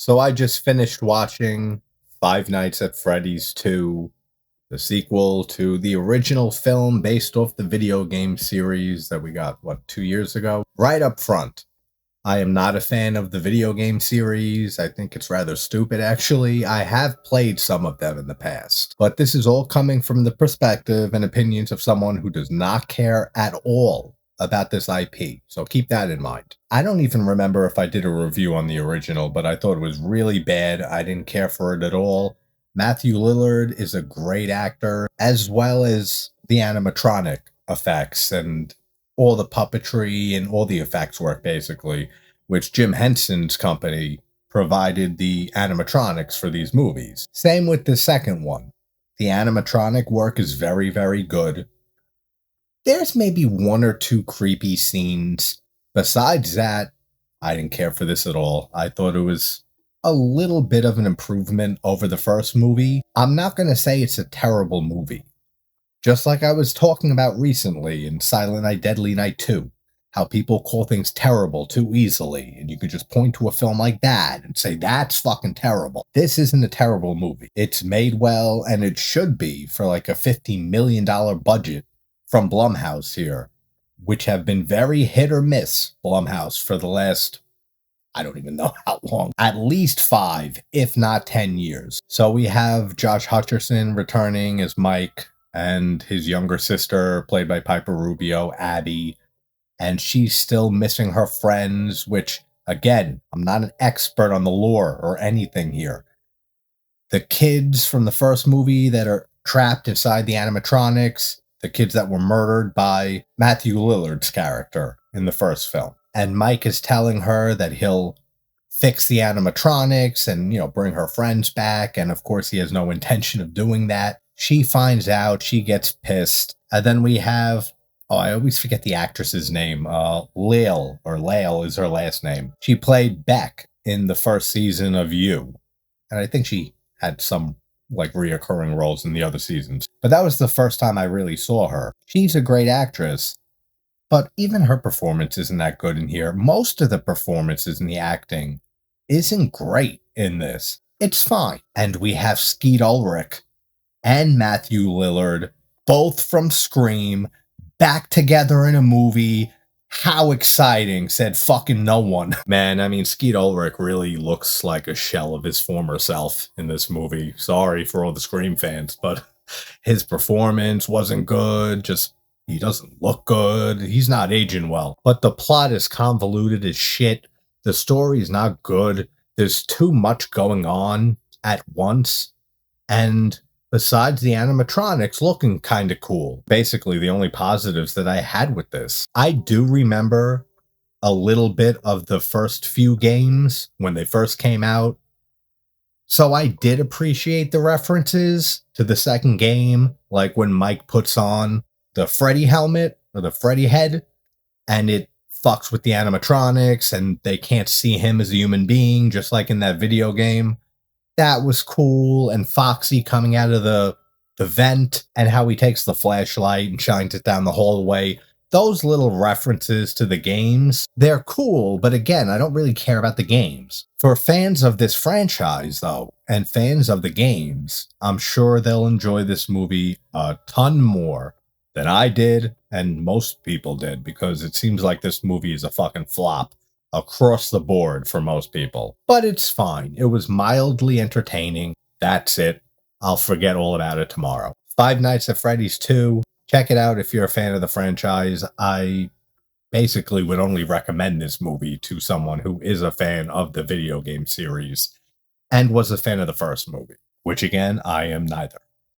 So I just finished watching Five Nights at Freddy's 2, the sequel to the original film based off the video game series that we got, 2 years ago? Right up front, I am not a fan of the video game series. I think it's rather stupid, actually. I have played some of them in the past, but this is all coming from the perspective and opinions of someone who does not care at all about this IP, so keep that in mind. I don't even remember if I did a review on the original, but I thought it was really bad. I didn't care for it at all. Matthew Lillard is a great actor, as well as the animatronic effects and all the puppetry and all the effects work, basically, which Jim Henson's company provided the animatronics for these movies. Same with the second one. The animatronic work is very, very good. There's maybe one or two creepy scenes. Besides that, I didn't care for this at all. I thought it was a little bit of an improvement over the first movie. I'm not going to say it's a terrible movie. Just like I was talking about recently in Silent Night, Deadly Night 2, how people call things terrible too easily, and you could just point to a film like that and say, that's fucking terrible. This isn't a terrible movie. It's made well, and it should be for like a $50 million budget from Blumhouse here, which have been very hit or miss, Blumhouse, for the last, I don't even know how long, at least 5, if not 10 years. So we have Josh Hutcherson returning as Mike, and his younger sister, played by Piper Rubio, Abby, and she's still missing her friends, which, again, I'm not an expert on the lore or anything here. The kids from the first movie that are trapped inside the animatronics, the kids that were murdered by Matthew Lillard's character in the first film. And Mike is telling her that he'll fix the animatronics and, bring her friends back, and of course he has no intention of doing that. She finds out, she gets pissed, and then we have, I always forget the actress's name, Lael is her last name. She played Beck in the first season of You, and I think she had some, reoccurring roles in the other seasons. But that was the first time I really saw her. She's a great actress, but even her performance isn't that good in here. Most of the performances in the acting isn't great in this. It's fine. And we have Skeet Ulrich and Matthew Lillard, both from Scream, back together in a movie. How exciting, said fucking no one. Man, Skeet Ulrich really looks like a shell of his former self in this movie. Sorry for all the Scream fans, but his performance wasn't good. He doesn't look good. He's not aging well. But the plot is convoluted as shit. The story is not good. There's too much going on at once. And besides the animatronics looking kind of cool, basically the only positives that I had with this. I do remember a little bit of the first few games when they first came out. So I did appreciate the references to the second game, like when Mike puts on the Freddy helmet or the Freddy head, and it fucks with the animatronics and they can't see him as a human being, just like in that video game. That was cool. And Foxy coming out of the vent and how he takes the flashlight and shines it down the hallway. Those little references to the games, they're cool, but again, I don't really care about the games. For fans of this franchise, though, and fans of the games, I'm sure they'll enjoy this movie a ton more than I did and most people did, because it seems like this movie is a fucking flop across the board for most people. But it's fine. It was mildly entertaining. That's it. I'll forget all about it tomorrow. Five Nights at Freddy's 2. Check it out if you're a fan of the franchise. I basically would only recommend this movie to someone who is a fan of the video game series and was a fan of the first movie, which again, I am neither.